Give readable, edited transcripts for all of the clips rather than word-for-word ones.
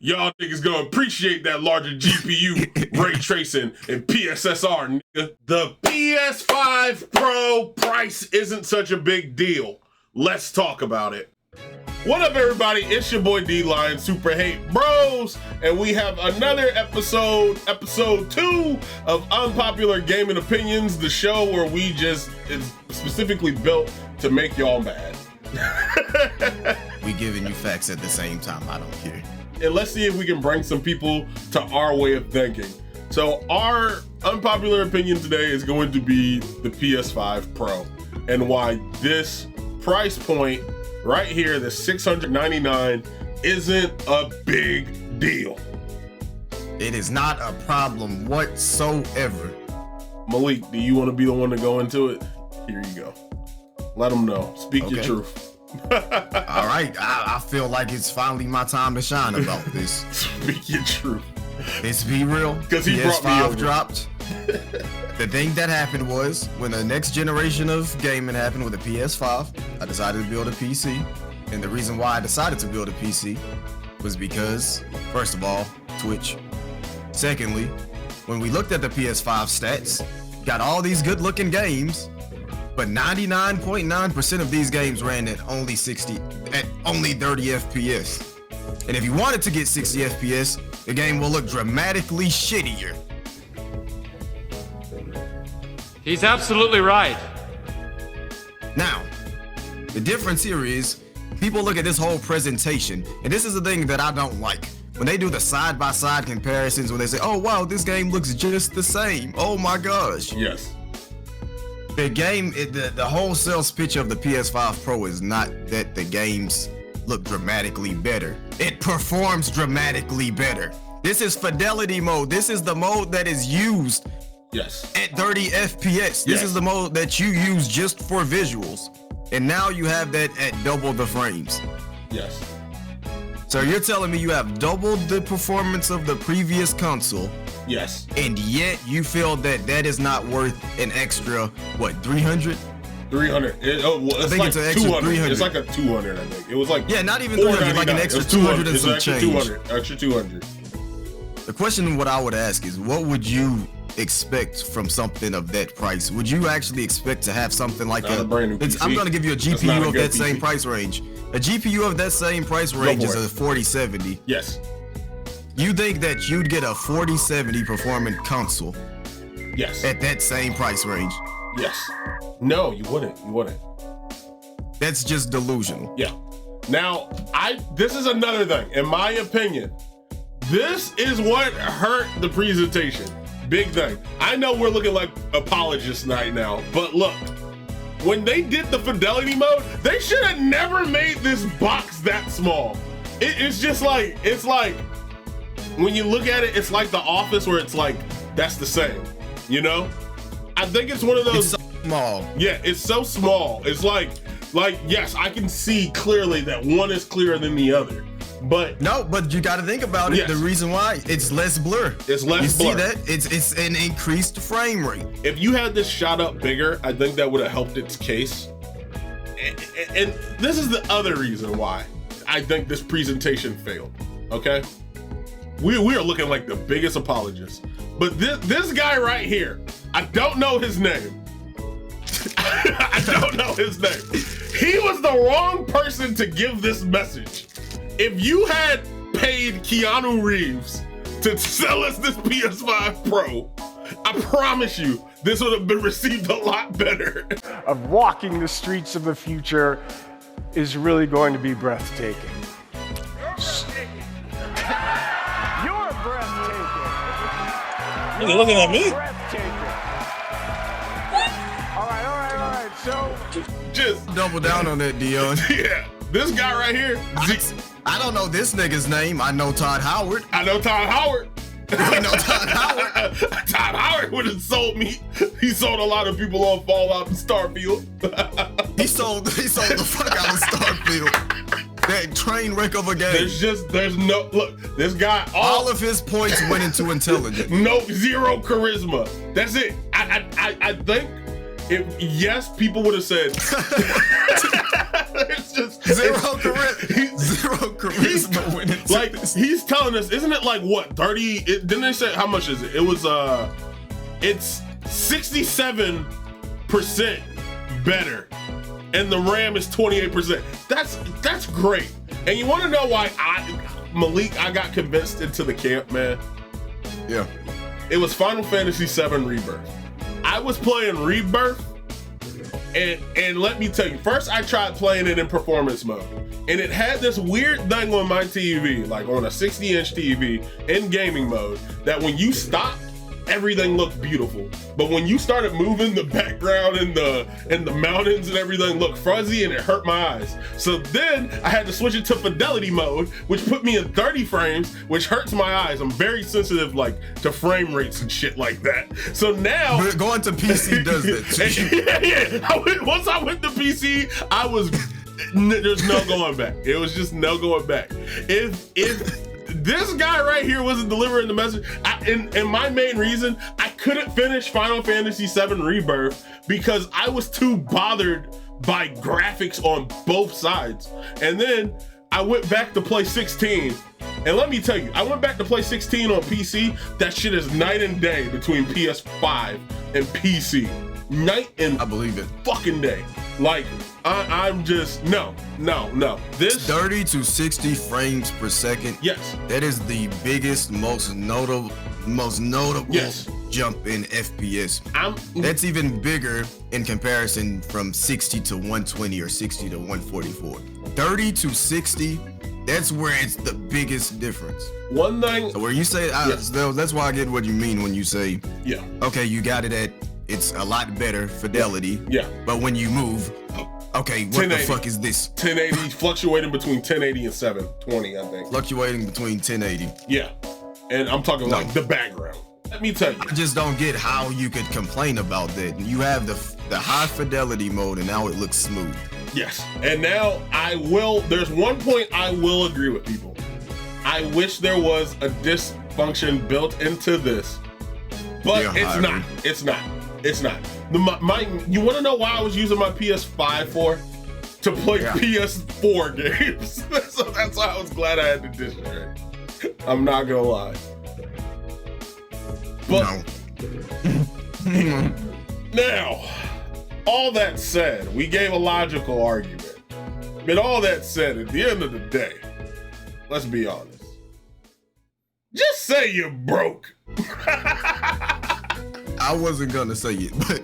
Y'all niggas gonna appreciate that larger GPU, ray tracing, and PSSR, nigga. The PS5 Pro price isn't such a big deal. Let's talk about it. What up, everybody? It's your boy D-Line, Super Hate Bros, and we have another episode 2 of Unpopular Gaming Opinions, the show where we just is specifically built to make y'all mad. We giving you facts at the same time. I don't care. And let's see if we can bring some people to our way of thinking. So our unpopular opinion today is going to be the PS5 Pro and why this price point right here, the $699, isn't a big deal. It is not a problem whatsoever. Malik, do you want to be the one to go into it? Here you go. Let them know. Speak your truth. All right, I feel like it's finally my time to shine about this. Speak your truth. Let's be real. Because he brought me over. Dropped. The thing that happened was when the next generation of gaming happened with the PS5, I decided to build a PC. And the reason why I decided to build a PC was because, first of all, Twitch. Secondly, when we looked at the PS5 stats, got all these good looking games, but 99.9% of these games ran at only 30 FPS. And if you wanted to get 60 FPS, the game will look dramatically shittier. He's absolutely right. Now, the difference here is people look at this whole presentation, and this is the thing that I don't like. When they do the side-by-side comparisons, when they say, oh wow, this game looks just the same. Oh my gosh. Yes. The game, the whole sales pitch of the PS5 Pro is not that the games look dramatically better. It performs dramatically better. This is fidelity mode. This is the mode that is used at 30 FPS. This is the mode that you use just for visuals. And now you have that at double the frames. Yes. So you're telling me you have doubled the performance of the previous console. Yes. And yet you feel that that is not worth an extra, what, 300? 300. It's think like it's an extra 200. 300. It's like a 200, I think. It was like not even 300, like an extra 200 and some change. 200, extra 200. The question what I would ask is, what would you expect from something of that price? Would you actually expect to have something like a brand new PC. I'm going to give you a GPU of that same price range. A GPU of that same price range is a 4070. Yes. You think that you'd get a 4070 performant console? Yes. At that same price range? Yes. No, you wouldn't. You wouldn't. That's just delusional. Yeah. Now, this is another thing. In my opinion, this is what hurt the presentation. Big thing. I know we're looking like apologists right now, but look, when they did the fidelity mode, they should have never made this box that small. It's just like, it's like, when you look at it, it's like The Office where it's like, that's the same, you know? I think it's one of those. It's so small. Yeah, it's so small. It's like, yes, I can see clearly that one is clearer than the other. But no, but you got to think about it. Yes. The reason why, it's less blur. It's less blur. You see that? It's an increased frame rate. If you had this shot up bigger, I think that would have helped its case. And this is the other reason why I think this presentation failed. Okay, we are looking like the biggest apologists. But this guy right here, I don't know his name. I don't know his name. He was the wrong person to give this message. If you had paid Keanu Reeves to sell us this PS5 Pro, I promise you, this would have been received a lot better. Of walking the streets of the future is really going to be breathtaking. You're breathtaking. You're looking at me. Breathtaking. All right. So just double down on that, Dion. Yeah. This guy right here. I don't know this nigga's name. I know Todd Howard. I know Todd Howard. Todd Howard would have sold me. He sold a lot of people on Fallout and Starfield. he sold the fuck out of Starfield. That train wreck of a game. There's no, look, this guy. All of his points went into intelligence. Zero charisma. That's it. I think Yes, people would have said. It's just Zero charisma when it's like he's telling us, isn't it like what 30? Didn't they say how much is it? It was it's 67% better, and the RAM is 28%. That's great. And you want to know why Malik, I got convinced into the camp, man. Yeah. It was Final Fantasy VII Rebirth. I was playing Rebirth, and let me tell you, first I tried playing it in performance mode, and it had this weird thing on my TV, like on a 60-inch TV in gaming mode, that when you stopped, everything looked beautiful. But when you started moving, the background and the mountains and everything looked fuzzy, and it hurt my eyes. So then I had to switch it to fidelity mode, which put me in 30 frames, which hurts my eyes. I'm very sensitive like to frame rates and shit like that. So now But going to PC does that too. Once I went to PC, there's no going back. It was just no going back. If this guy right here wasn't delivering the message, and my main reason I couldn't finish Final Fantasy VII Rebirth because I was too bothered by graphics on both sides. And then I went back to play 16, and let me tell you, I went back to play 16 on PC. That shit is night and day between PS5 and PC. Night and I believe it. fucking day. Like I'm just no. This 30 to 60 frames per second. Yes. That is the biggest, most notable Yes. jump in FPS. That's even bigger in comparison from 60 to 120 or 60 to 144. 30 to 60, that's where it's the biggest difference. One thing. So where you say, that's why I get what you mean when you say, Yeah. okay, you got it at, it's a lot better fidelity. Yeah. But when you move, okay, what the fuck is this? 1080, fluctuating between 1080 and 720, I think. Fluctuating between 1080. Yeah. And I'm talking like the background. Let me tell you. I just don't get how you could complain about that. You have the high fidelity mode and now it looks smooth. Yes. And now there's one point I will agree with people. I wish there was a dysfunction built into this, but it's not. You want to know why I was using my PS5 for? To play PS4 games. So that's why I was glad I had the disc tray. I'm not gonna lie. But now, all that said, we gave a logical argument. But all that said, at the end of the day, let's be honest. Just say you're broke. I wasn't gonna say it, but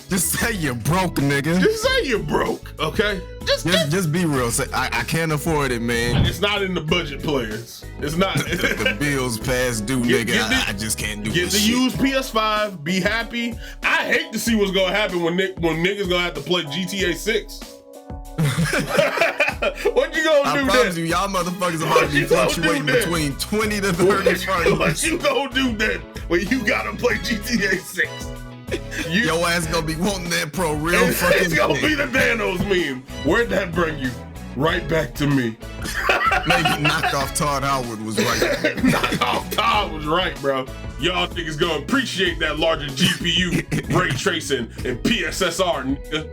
just say you're broke, nigga. Just say you're broke, okay? Just be real. Say I can't afford it, man. It's not in the budget players. It's not. The bills past due, nigga. I just can't do Get this the shit. used PS5. Be happy. I hate to see what's gonna happen when niggas gonna have to play GTA 6. What you gonna do? I promise you, y'all motherfuckers about to be fluctuating between 20 to 30 frames. What you gonna do then when you gotta play GTA 6? Your ass gonna be wanting that pro real fucking It's gonna be the Thanos meme. Where'd that bring you? Right back to me. Maybe knockoff Todd Howard was right. Knockoff Todd was right, bro. Y'all niggas gonna appreciate that larger GPU, ray tracing, and PSSR, nigga.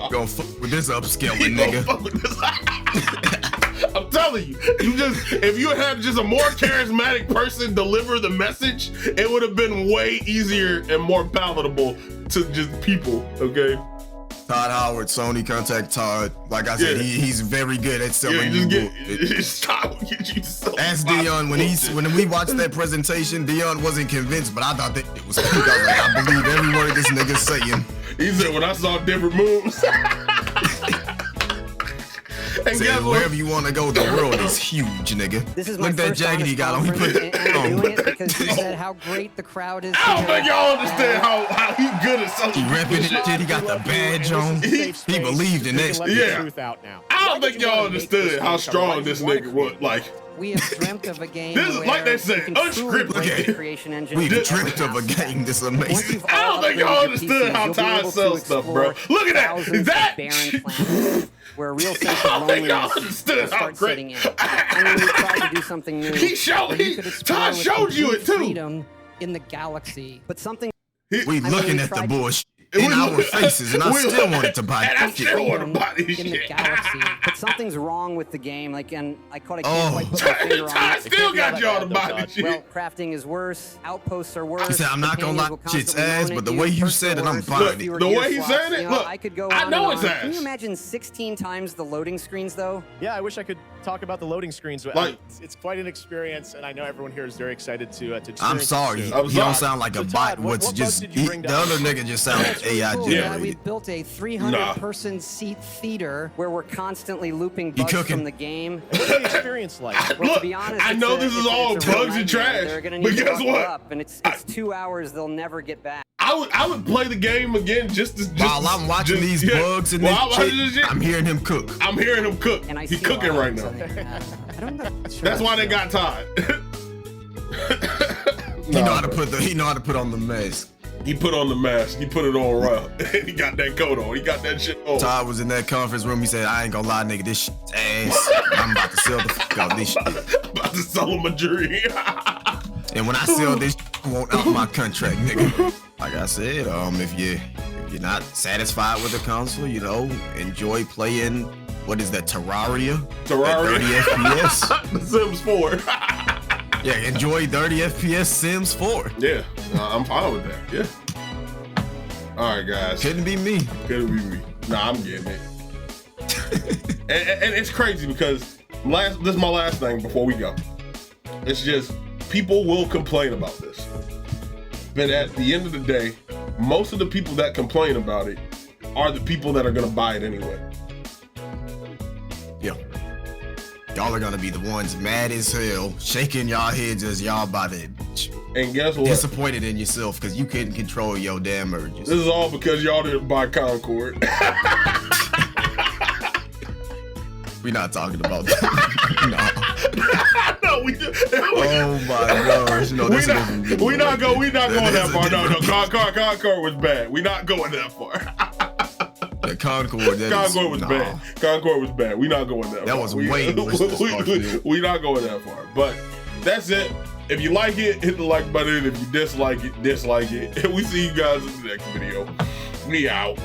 Gonna fuck with this upscaling, nigga. I'm telling you, if you had just a more charismatic person deliver the message, it would have been way easier and more palatable to just people, okay? Todd Howard, Sony, contact Todd. Like I said, he's very good at selling you. Ask Dion when we watched that presentation. Dion wasn't convinced, but I thought that it was. I was like, I believe every word this nigga's saying. He said when I saw different moves. And say, wherever you want to go, the world is huge, nigga. This is my Look that jacket he got on. He put and I'm doing it because he said how great the crowd is. I don't think y'all understand how he good at selling. He repping it. Shit, he got the badge on. He believed in that. Yeah. I don't think y'all understood how strong this nigga was. Like. We have dreamt of a game. This is like they said, unscripted. We dreamt of a game this amazing. I don't think y'all understood how Todd sells stuff, bro. Look at that. Where a real sense of loneliness starts setting in. And when we try to do something new, Todd showed you it too. in the galaxy, but something. We I looking really at the tried- bullshit in our faces, and I still wanted to buy And I that shit. still want to buy this in the shit. galaxy, but something's wrong with the game. Like, and I can't Oh. quite put my finger on Ty it. still got y'all to buy this shit. Well, crafting is worse. Outposts are worse. He said, I'm not gonna lie, companions will shit's constantly ass, moan but at the you, way you perks said are it, I'm worse, buying fewer it. The gear way he swaps, said it, you know, look, I could go I on know and it's on. Can you ass. imagine 16 times the loading screens though? Yeah, I wish I could talk about the loading screens. But Like- it's quite an experience, and I know everyone here is very excited to experience I'm it sorry, too. I'm he sorry. don't sound like a So, bot. Todd, what What's bugs just did you bring the down? other nigga just sounds That's really AI cool. Yeah, generated. we built a 300-person seat theater where we're constantly looping You bugs cooking? from the game. What's the experience like? Well, Look, to be honest, I know it's a- this is it's a- all it's a real bugs and nightmare. trash, They're gonna but need to guess buckle what? up, and it's 2 hours they'll never get back. I would play the game again just While I'm watching these bugs and While I'm this watching this shit, shit, I'm hearing him cook. I'm hearing him cook. And I He's see a lot cooking of right bugs now. on there. I don't know. That's why they got Todd. He know how to put on the mask. He put on the mask. He put it on right. He got that coat on. He got that shit on. Todd was in that conference room. He said, I ain't gonna lie, nigga, this shit's ass. I'm about to sell the fuck out this shit. About to sell him a jury. And when I sell this shit, I won't out my contract, nigga. Like I said, if you're not satisfied with the console, you know, enjoy playing, what is that, Terraria? Terraria. At 30 FPS. The Sims 4. Yeah, enjoy 30 FPS Sims 4. Yeah, I'm fine with that. Yeah. All right, guys. Couldn't be me. Couldn't be me. Nah, I'm getting it. and it's crazy because this is my last thing before we go. It's just people will complain about this, but at the end of the day, most of the people that complain about it are the people that are gonna buy it anyway. Yeah. Y'all are gonna be the ones mad as hell, shaking y'all heads as y'all buy that bitch. And guess what? Disappointed in yourself because you couldn't control your damn urges. This is all because y'all didn't buy Concord. We're not talking about that. No, we do. Oh my gosh. No, this isn't- We not going that far. No, different- Concord was bad. We not going that far. The Concord, Concord was bad. Concord was bad. We not going that far. That was way worse than Starfield. We not going that far. But that's it. If you like it, hit the like button. If you dislike it, dislike it. And we see you guys in the next video. We out.